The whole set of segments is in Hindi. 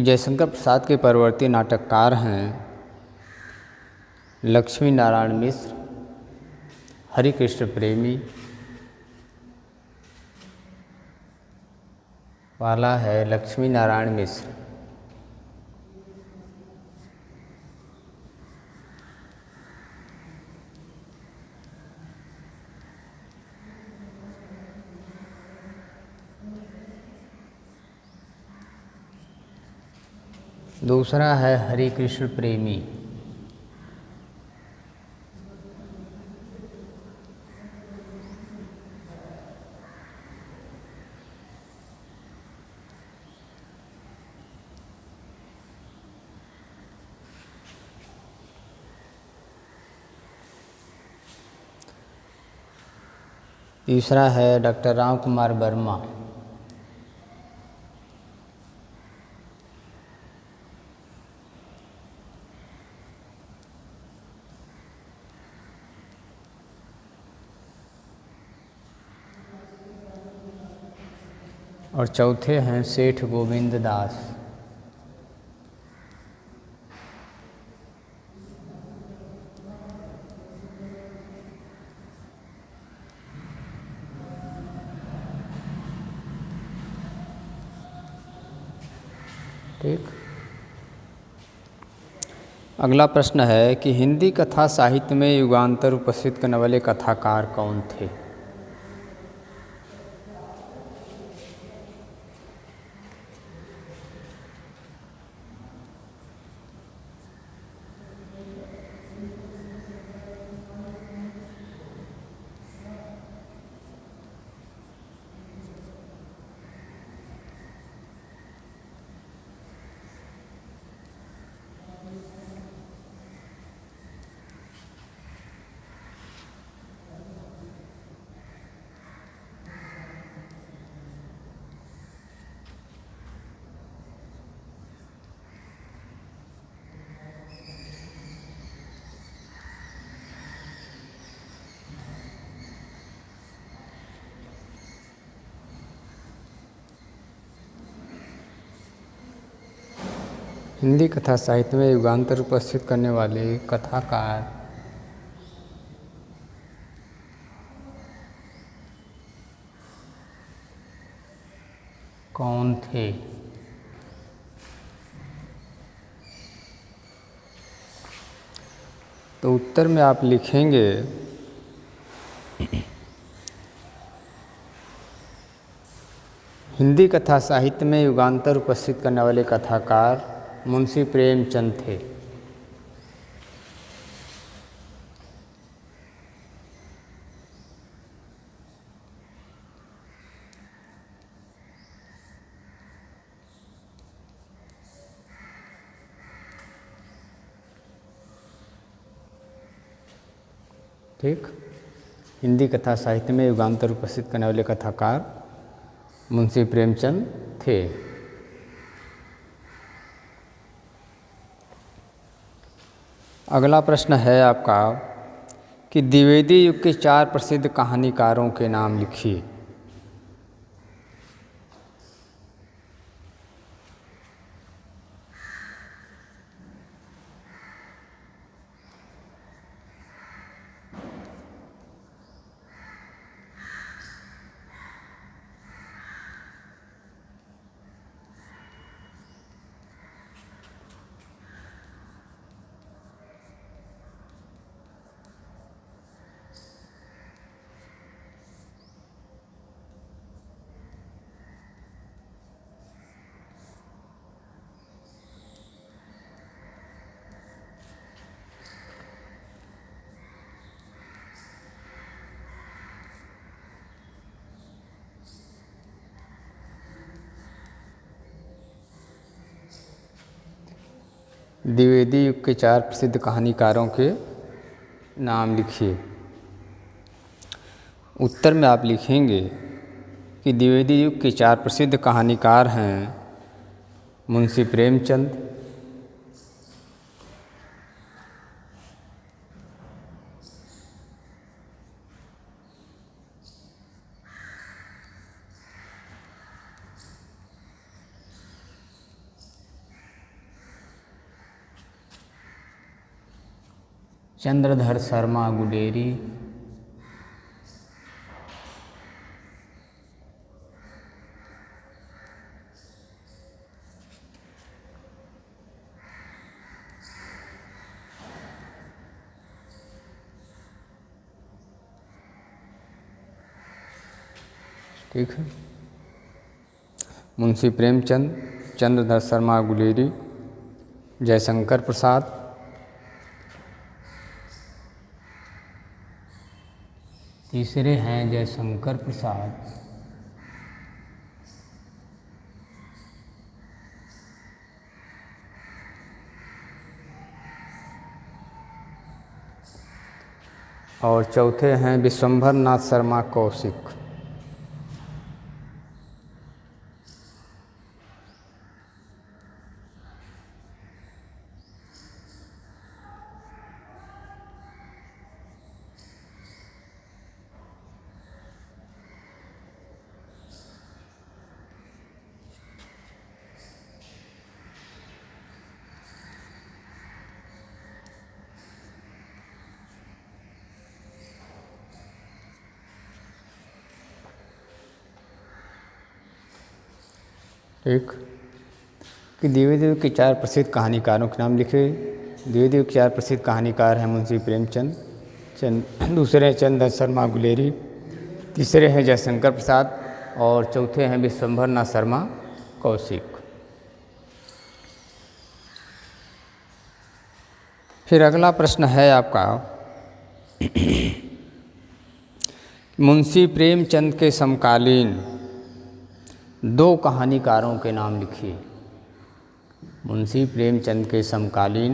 जयशंकर प्रसाद के परवर्ती नाटककार हैं लक्ष्मी नारायण मिश्र, हरिकृष्ण प्रेमी, वाला है लक्ष्मी नारायण मिश्र। दूसरा है हरिकृष्ण प्रेमी। तीसरा है डॉक्टर राम कुमार वर्मा। और चौथे हैं सेठ गोविंद दास। ठीक। अगला प्रश्न है कि हिंदी कथा साहित्य में युगांतर उपस्थित करने वाले कथाकार कौन थे? हिंदी कथा साहित्य में युगांतर उपस्थित करने वाले कथाकार कौन थे? तो उत्तर में आप लिखेंगे हिंदी कथा साहित्य में युगांतर उपस्थित करने वाले कथाकार मुंशी प्रेमचंद थे। ठीक। हिंदी कथा साहित्य में युगांतर उपस्थित करने वाले कथाकार मुंशी प्रेमचंद थे। अगला प्रश्न है आपका कि द्विवेदी युग के 4 प्रसिद्ध कहानीकारों के नाम लिखिए। द्विवेदी युग के 4 प्रसिद्ध कहानीकारों के नाम लिखिए। उत्तर में आप लिखेंगे कि द्विवेदी युग के 4 प्रसिद्ध कहानीकार हैं मुंशी प्रेमचंद, चंद्रधर शर्मा गुलेरी, ठीक है। मुंशी प्रेमचंद, चंद्रधर शर्मा गुलेरी, जयशंकर प्रसाद, तीसरे हैं जयशंकर प्रसाद, और चौथे हैं विश्वंभर नाथ शर्मा कौशिक। एक कि द्विवेदी के 4 प्रसिद्ध कहानीकारों के नाम लिखे। द्विवेदी के 4 प्रसिद्ध कहानीकार हैं मुंशी प्रेमचंद, दूसरे हैं चंद्रधर शर्मा गुलेरी, तीसरे हैं जयशंकर प्रसाद और चौथे हैं विश्वंभर नाथ शर्मा कौशिक। फिर अगला प्रश्न है आपका, मुंशी प्रेमचंद के समकालीन 2 कहानीकारों के नाम लिखिए। मुंशी प्रेमचंद के समकालीन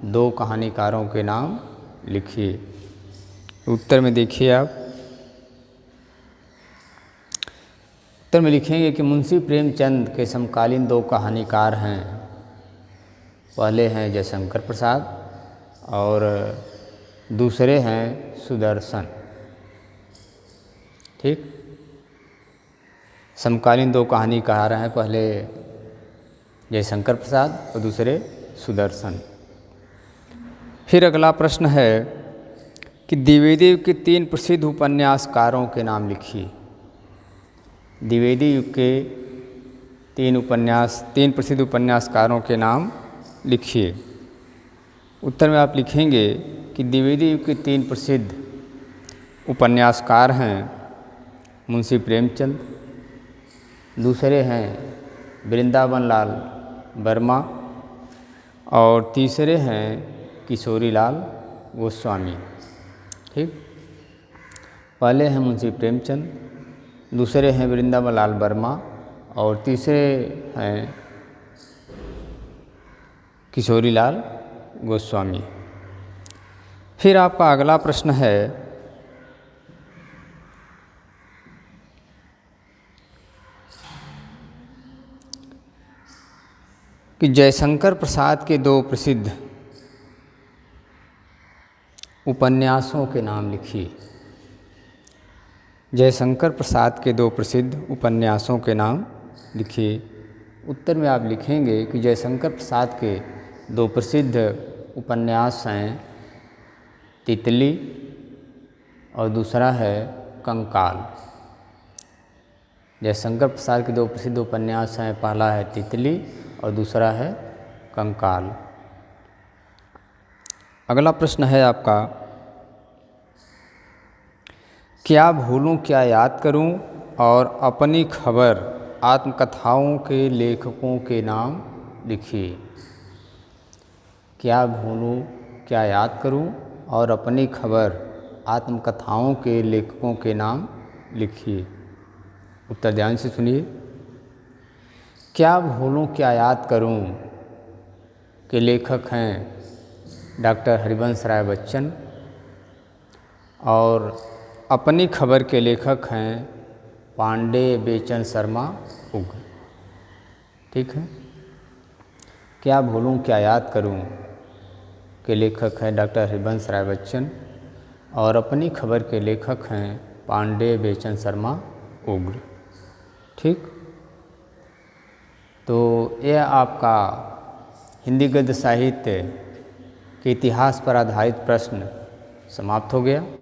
2 कहानीकारों के नाम लिखिए। उत्तर में देखिए आप, उत्तर में लिखेंगे कि मुंशी प्रेमचंद के समकालीन 2 कहानीकार हैं। पहले हैं जयशंकर प्रसाद और दूसरे हैं सुदर्शन। ठीक, समकालीन 2 कहानीकार हैं, पहले जयशंकर प्रसाद और दूसरे सुदर्शन। फिर अगला प्रश्न है कि द्विवेदी युग के 3 प्रसिद्ध उपन्यासकारों के नाम लिखिए। द्विवेदी युग के 3 प्रसिद्ध उपन्यासकारों के नाम लिखिए। उत्तर में आप लिखेंगे कि द्विवेदी युग के 3 प्रसिद्ध उपन्यासकार हैं मुंशी प्रेमचंद, दूसरे हैं वृंदावन लाल वर्मा और तीसरे हैं किशोरीलाल गोस्वामी। ठीक, पहले हैं मुंशी प्रेमचंद, दूसरे हैं वृंदावन लाल वर्मा और तीसरे हैं किशोरीलाल गोस्वामी। फिर आपका अगला प्रश्न है कि जयशंकर प्रसाद के 2 प्रसिद्ध उपन्यासों के नाम लिखिए। जयशंकर प्रसाद के 2 प्रसिद्ध उपन्यासों के नाम लिखिए। उत्तर में आप लिखेंगे कि जयशंकर प्रसाद के 2 प्रसिद्ध उपन्यास हैं तितली और दूसरा है कंकाल। जयशंकर प्रसाद के 2 प्रसिद्ध उपन्यास हैं, पहला है तितली और दूसरा है कंकाल। अगला प्रश्न है आपका, क्या भूलूं क्या याद करूं और अपनी खबर आत्मकथाओं के लेखकों के नाम लिखिए। क्या भूलूं क्या याद करूं और अपनी खबर आत्मकथाओं के लेखकों के नाम लिखिए। उत्तर ध्यान से सुनिए। क्या भूलूं क्या याद करूं के लेखक हैं डॉक्टर हरिवंश राय बच्चन और अपनी खबर के लेखक हैं पांडेय बेचन शर्मा उग्र। ठीक है, क्या भूलूं क्या याद करूं के लेखक हैं डॉक्टर हरिवंश राय बच्चन और अपनी खबर के लेखक हैं पांडेय बेचन शर्मा उग्र। ठीक, तो यह आपका हिंदी गद्य साहित्य कि इतिहास पर आधारित प्रश्न समाप्त हो गया।